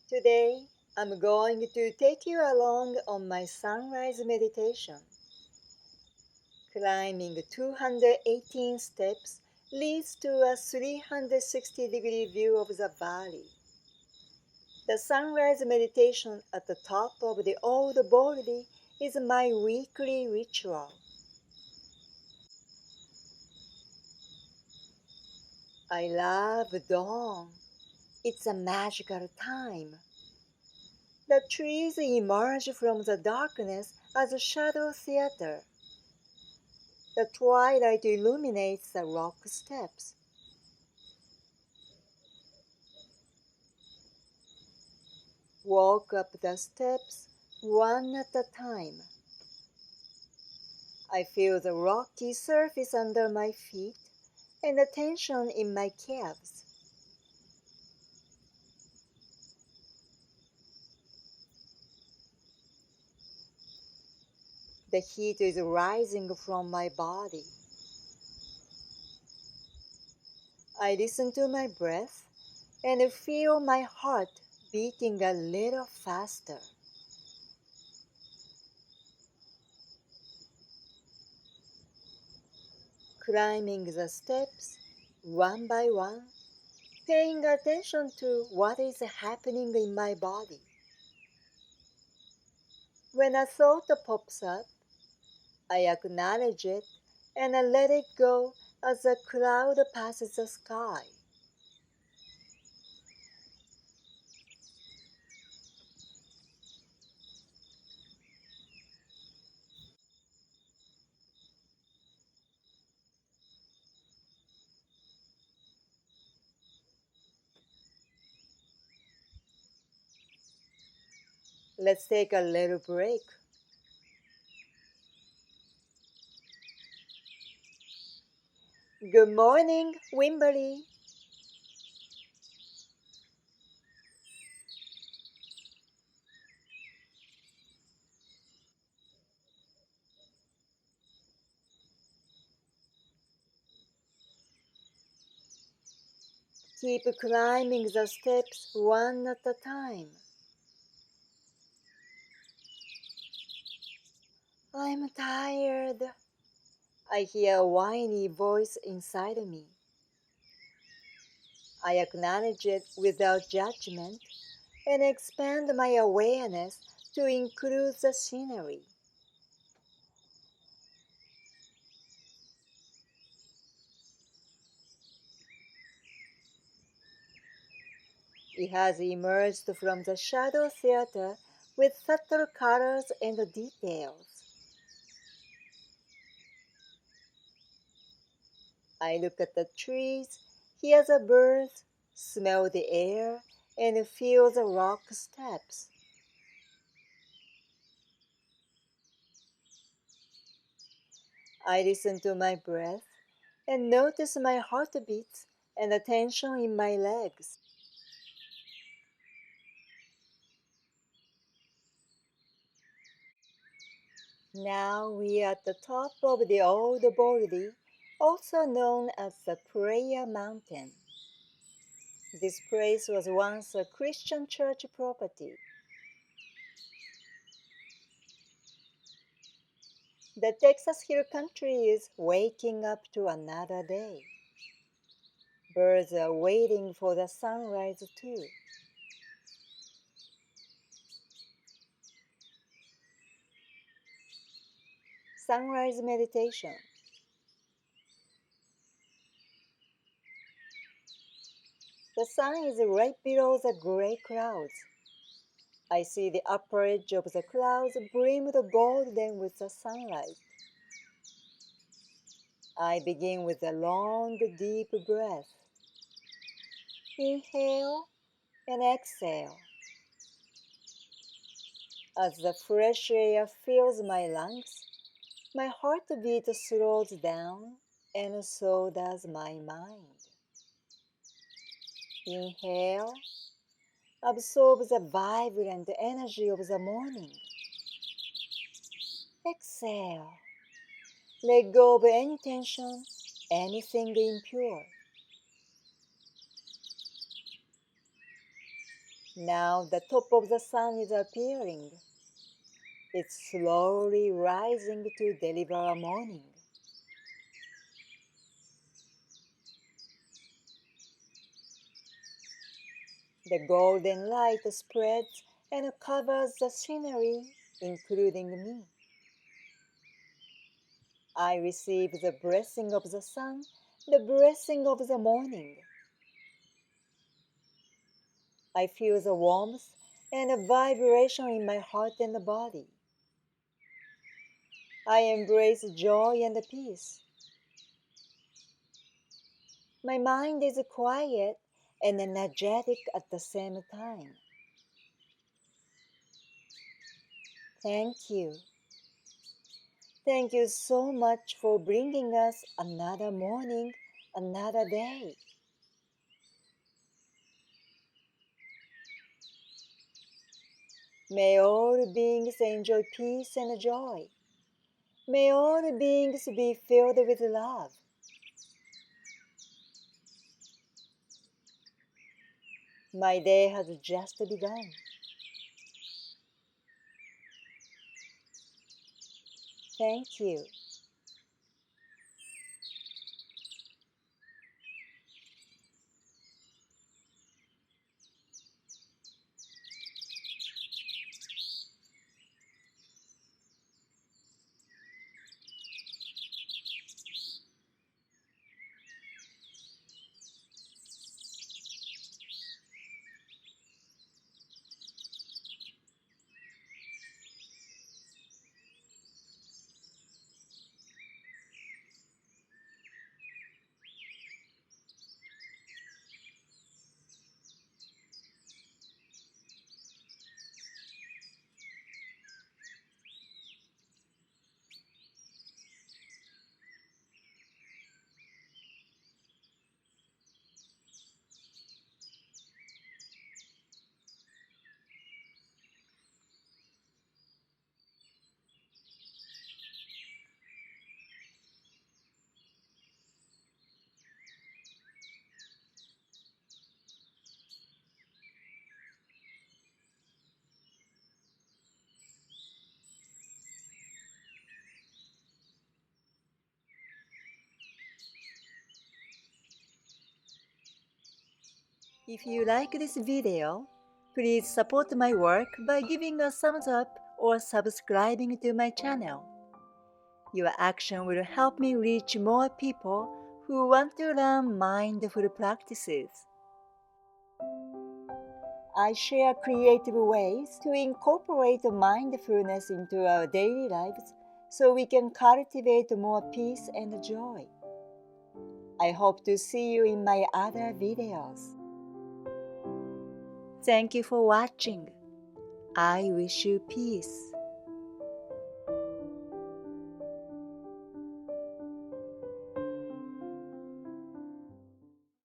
Today, I'm going to take you along on my sunrise meditation. Climbing 218 steps leads to a 360-degree view of the valley. The sunrise meditation at the top of the old Bordi is my weekly ritual. I love dawn. It's a magical time. The trees emerge from the darkness as a shadow theater. The twilight illuminates the rock steps. Walk up the steps one at a time. I feel the rocky surface under my feet and the tension in my calves. The heat is rising from my body. I listen to my breath and feel my heart beating a little faster. Climbing the steps one by one, paying attention to what is happening in my body. When a thought pops up, I acknowledge it and I let it go as a cloud passes the sky. Let's take a little break. Good morning, Wimberley. Keep climbing the steps one at a time. I'm tired. I hear a whiny voice inside me. I acknowledge it without judgment and expand my awareness to include the scenery. It has emerged from the shadow theater with subtle colors and details. I look at the trees, hear the birds, smell the air, and feel the rock steps. I listen to my breath and notice my heartbeats and the tension in my legs. Now we are at the top of the old Bordi, also known as the Prayer Mountain. This place was once a Christian church property. The Texas Hill Country is waking up to another day. Birds are waiting for the sunrise too. Sunrise meditation. The sun is right below the gray clouds. I see the upper edge of the clouds brimmed golden with the sunlight. I begin with a long, deep breath. Inhale and exhale. As the fresh air fills my lungs, my heartbeat slows down, and so does my mind. Inhale, absorb the vibrant energy of the morning. Exhale, let go of any tension, anything impure. Now the top of the sun is appearing. It's slowly rising to deliver a morning. The golden light spreads and covers the scenery, including me. I receive the blessing of the sun, the blessing of the morning. I feel the warmth and a vibration in my heart and body. I embrace joy and peace. My mind is quiet and energetic at the same time. Thank you. Thank you so much for bringing us another morning, another day. May all beings enjoy peace and joy. May all beings be filled with love. My day has just begun. Thank you. If you like this video, please support my work by giving a thumbs up or subscribing to my channel. Your action will help me reach more people who want to learn mindful practices. I share creative ways to incorporate mindfulness into our daily lives so we can cultivate more peace and joy. I hope to see you in my other videos. Thank you for watching. I wish you peace.